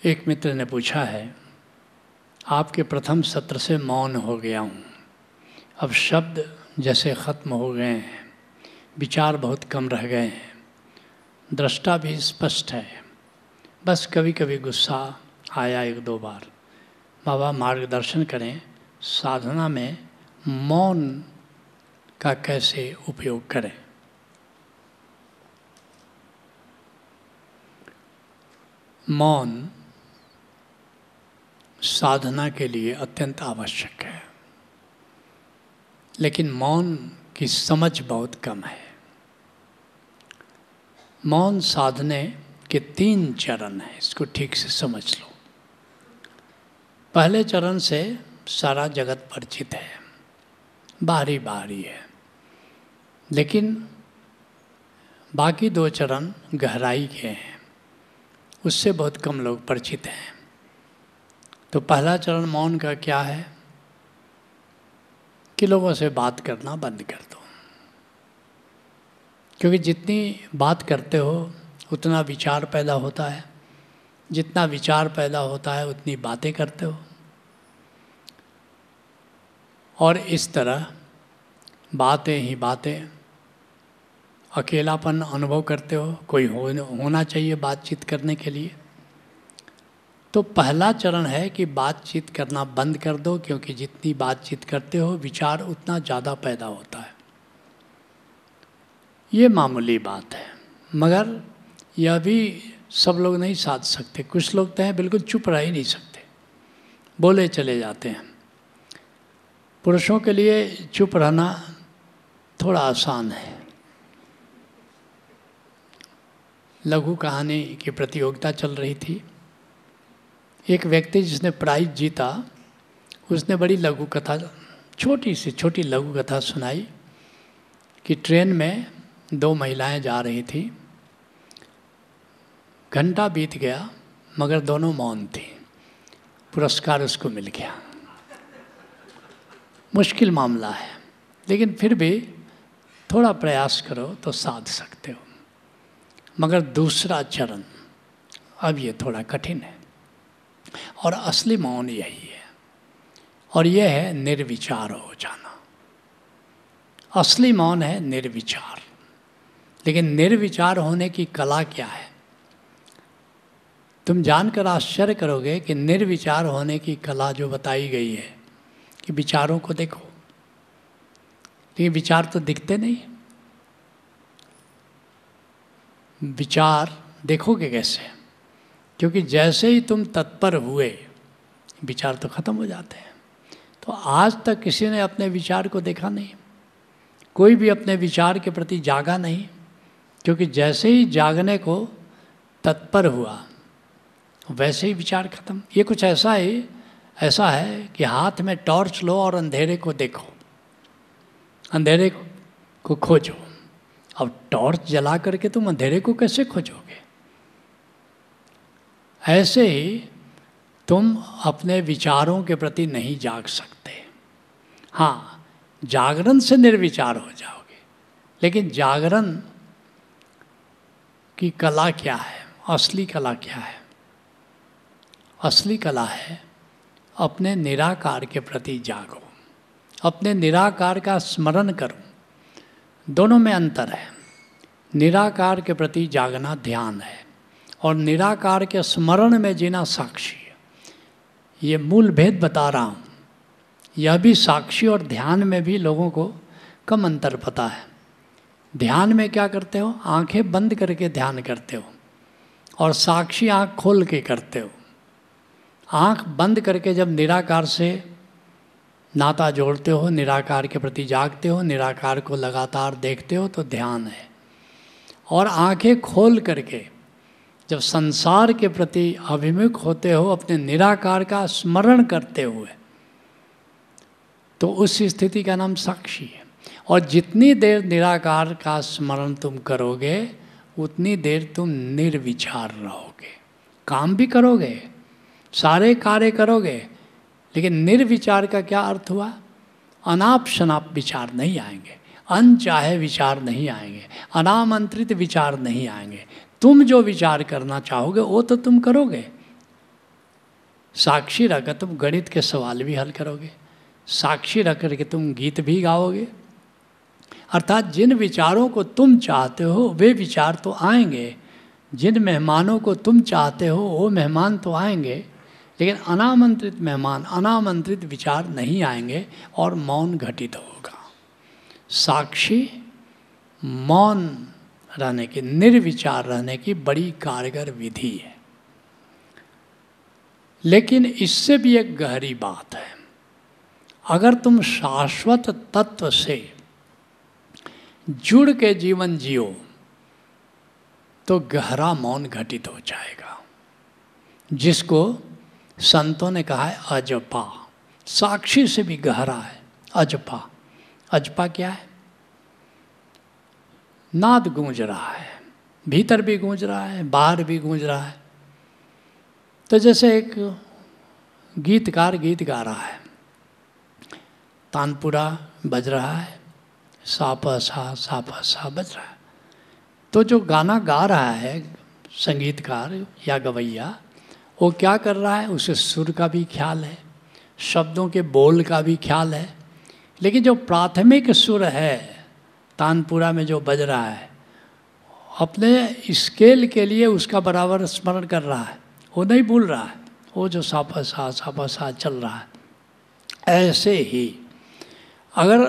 एक मित्र ने पूछा है, आपके प्रथम सत्र से मौन हो गया हूँ, अब शब्द जैसे ख़त्म हो गए हैं, विचार बहुत कम रह गए हैं, दृष्टा भी स्पष्ट है, बस कभी कभी गुस्सा आया एक दो बार। बाबा मार्गदर्शन करें, साधना में मौन का कैसे उपयोग करें। मौन साधना के लिए अत्यंत आवश्यक है, लेकिन मौन की समझ बहुत कम है। मौन साधने के 3 चरण हैं, इसको ठीक से समझ लो। पहले चरण से सारा जगत परिचित है, बाहरी बाहरी है, लेकिन बाकी 2 चरण गहराई के हैं, उससे बहुत कम लोग परिचित हैं। तो पहला चरण मौन का क्या है कि लोगों से बात करना बंद कर दो, क्योंकि जितनी बात करते हो उतना विचार पैदा होता है, जितना विचार पैदा होता है उतनी बातें करते हो, और इस तरह बातें ही बातें, अकेलापन अनुभव करते हो, कोई होना चाहिए बातचीत करने के लिए। तो पहला चरण है कि बातचीत करना बंद कर दो, क्योंकि जितनी बातचीत करते हो विचार उतना ज़्यादा पैदा होता है। ये मामूली बात है, मगर यह भी सब लोग नहीं साध सकते। कुछ लोग तो हैं बिल्कुल चुप रह ही नहीं सकते, बोले चले जाते हैं। पुरुषों के लिए चुप रहना थोड़ा आसान है। लघु कहानी की प्रतियोगिता चल रही थी। एक व्यक्ति जिसने प्राइज जीता, उसने बड़ी लघु कथा, छोटी सी छोटी लघु कथा सुनाई कि ट्रेन में 2 महिलाएं जा रही थी। घंटा बीत गया मगर दोनों मौन थी। पुरस्कार उसको मिल गया। मुश्किल मामला है, लेकिन फिर भी थोड़ा प्रयास करो तो साध सकते हो। मगर दूसरा चरण, अब ये थोड़ा कठिन है, और असली मौन यही है, और यह है निर्विचार हो जाना। असली मौन है निर्विचार। लेकिन निर्विचार होने की कला क्या है? तुम जानकर आश्चर्य करोगे कि निर्विचार होने की कला जो बताई गई है कि विचारों को देखो, लेकिन विचार तो दिखते नहीं। विचार देखोगे कैसे? क्योंकि जैसे ही तुम तत्पर हुए विचार तो खत्म हो जाते हैं। तो आज तक किसी ने अपने विचार को देखा नहीं, कोई भी अपने विचार के प्रति जागा नहीं, क्योंकि जैसे ही जागने को तत्पर हुआ वैसे ही विचार खत्म। ये कुछ ऐसा है कि हाथ में टॉर्च लो और अंधेरे को देखो, अंधेरे को खोजो। अब टॉर्च जला करके तुम अंधेरे को कैसे खोजोगे? ऐसे ही तुम अपने विचारों के प्रति नहीं जाग सकते। हाँ, जागरण से निर्विचार हो जाओगे, लेकिन जागरण की कला क्या है? असली कला क्या है? असली कला है अपने निराकार के प्रति जागो, अपने निराकार का स्मरण करो। दोनों में अंतर है। निराकार के प्रति जागना ध्यान है, और निराकार के स्मरण में जीना साक्षी है। ये मूल भेद बता रहा हूँ। यह भी साक्षी और ध्यान में भी लोगों को कम अंतर पता है। ध्यान में क्या करते हो? आंखें बंद करके ध्यान करते हो, और साक्षी आंख खोल के करते हो। आंख बंद करके जब निराकार से नाता जोड़ते हो, निराकार के प्रति जागते हो, निराकार को लगातार देखते हो, तो ध्यान है। और आंखें खोल करके जब संसार के प्रति अभिमुख होते हो, अपने निराकार का स्मरण करते हुए, तो उस स्थिति का नाम साक्षी है। और जितनी देर निराकार का स्मरण तुम करोगे उतनी देर तुम निर्विचार रहोगे। काम भी करोगे, सारे कार्य करोगे, लेकिन निर्विचार का क्या अर्थ हुआ? अनाप शनाप विचार नहीं आएंगे, अनचाहे विचार नहीं आएंगे, अनामंत्रित विचार नहीं आएंगे। तुम जो विचार करना चाहोगे वो तो तुम करोगे, साक्षी रहकर तुम गणित के सवाल भी हल करोगे, साक्षी रख करके तुम गीत भी गाओगे। अर्थात जिन विचारों को तुम चाहते हो वे विचार तो आएंगे, जिन मेहमानों को तुम चाहते हो वो मेहमान तो आएंगे, लेकिन अनामंत्रित मेहमान, अनामंत्रित विचार नहीं आएंगे और मौन घटित होगा। साक्षी मौन रहने की, निर्विचार रहने की बड़ी कारगर विधि है। लेकिन इससे भी एक गहरी बात है, अगर तुम शाश्वत तत्व से जुड़ के जीवन जियो तो गहरा मौन घटित हो जाएगा, जिसको संतों ने कहा है अजपा। साक्षी से भी गहरा है अजपा। अजपा क्या है? नाद गूंज रहा है, भीतर भी गूंज रहा है, बाहर भी गूंज रहा है। तो जैसे एक गीतकार गीत गा रहा है, तानपुरा बज रहा है, सा प सा बज रहा है, तो जो गाना गा रहा है संगीतकार या गवैया, वो क्या कर रहा है? उसे सुर का भी ख्याल है, शब्दों के बोल का भी ख्याल है, लेकिन जो प्राथमिक सुर है तानपुरा में जो बज रहा है, अपने स्केल के लिए उसका बराबर स्मरण कर रहा है, वो नहीं भूल रहा है, वो जो सा प सा चल रहा है। ऐसे ही अगर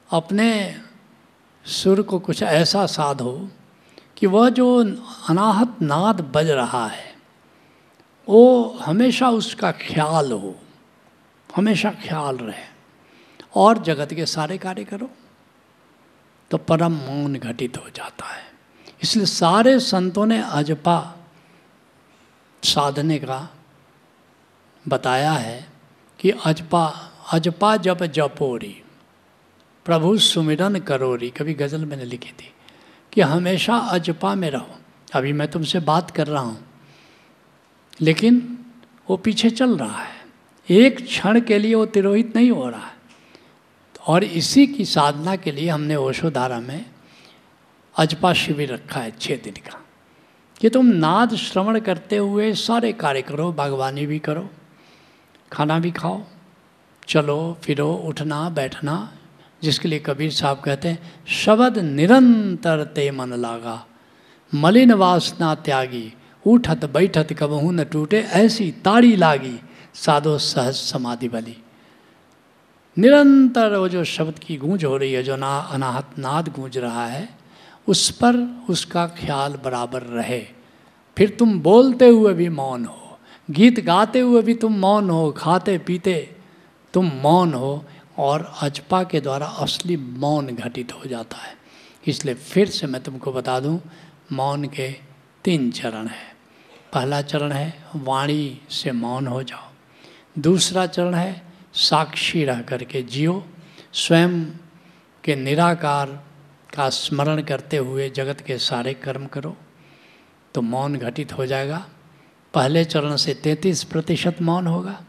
अपने सुर को कुछ ऐसा साधो कि वह जो अनाहत नाद बज रहा है वो हमेशा उसका ख्याल हो, हमेशा ख्याल रहे, और जगत के सारे कार्य करो, तो परम मौन घटित हो जाता है। इसलिए सारे संतों ने अजपा साधने का बताया है कि अजपा जप जपोरी प्रभु सुमिरन करोरी। कभी गज़ल मैंने लिखी थी कि हमेशा अजपा में रहो। अभी मैं तुमसे बात कर रहा हूँ लेकिन वो पीछे चल रहा है, एक क्षण के लिए वो तिरोहित नहीं हो रहा है। और इसी की साधना के लिए हमने ओशोधारा में अजपा शिविर रखा है 6 दिन का, कि तुम नाद श्रवण करते हुए सारे कार्य करो, बागवानी भी करो, खाना भी खाओ, चलो फिरो, उठना बैठना, जिसके लिए कबीर साहब कहते हैं शब्द निरंतर ते मन लागा, मलिन वासना त्यागी, उठत बैठत कबहू न टूटे, ऐसी ताड़ी लागी साधो सहज समाधि बली। निरंतर वो जो शब्द की गूंज हो रही है, जो अनाहत नाद गूंज रहा है, उस पर उसका ख्याल बराबर रहे। फिर तुम बोलते हुए भी मौन हो, गीत गाते हुए भी तुम मौन हो, खाते पीते तुम मौन हो, और अजपा के द्वारा असली मौन घटित हो जाता है। इसलिए फिर से मैं तुमको बता दूं, मौन के 3 चरण हैं। पहला चरण है वाणी से मौन हो जाओ, दूसरा चरण है साक्षी रह करके जियो, स्वयं के निराकार का स्मरण करते हुए जगत के सारे कर्म करो, तो मौन घटित हो जाएगा। पहले चरण से 33% मौन होगा,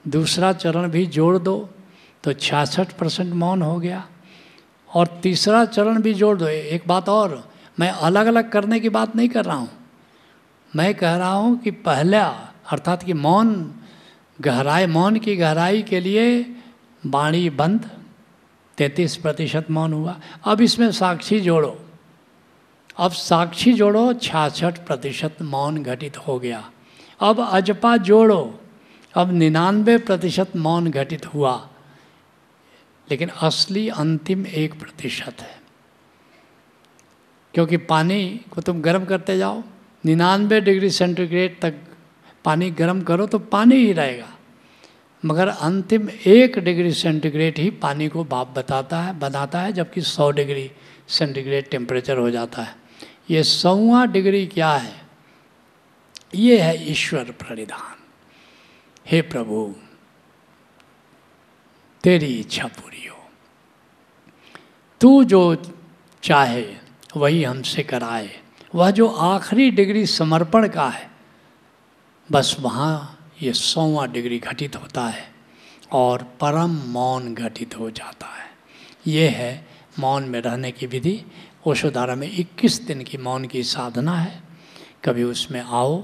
दूसरा चरण भी जोड़ दो तो 66% मौन हो गया, और तीसरा चरण भी जोड़ दो। एक बात और, मैं अलग अलग करने की बात नहीं कर रहा हूँ, मैं कह रहा हूँ कि पहला अर्थात कि मौन गहराई, मौन की गहराई के लिए वाणी बंद, 33% मौन हुआ। अब इसमें साक्षी जोड़ो, अब साक्षी जोड़ो, 66% मौन घटित हो गया। अब अजपा जोड़ो, अब 99% मौन घटित हुआ। लेकिन असली अंतिम 1% है, क्योंकि पानी को तुम गर्म करते जाओ, 99 डिग्री सेंटीग्रेड तक पानी गर्म करो तो पानी ही रहेगा, मगर अंतिम 1 डिग्री सेंटीग्रेड ही पानी को भाप बनाता है, जबकि 100 डिग्री सेंटीग्रेड टेम्परेचर हो जाता है। ये 100वां डिग्री क्या है? ये है ईश्वर प्रणिधान। हे प्रभु, तेरी इच्छा पूरी हो, तू जो चाहे वही हमसे कराए। वह जो आखिरी डिग्री समर्पण का है, बस वहाँ ये 100वां डिग्री घटित होता है और परम मौन घटित हो जाता है। ये है मौन में रहने की विधि। ओशोधारा में 21 दिन की मौन की साधना है। कभी उसमें आओ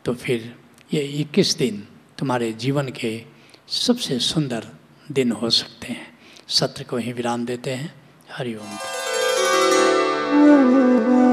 तो फिर ये 21 दिन तुम्हारे जीवन के सबसे सुंदर दिन हो सकते हैं। सत्र को ही विराम देते हैं। हरि ओम।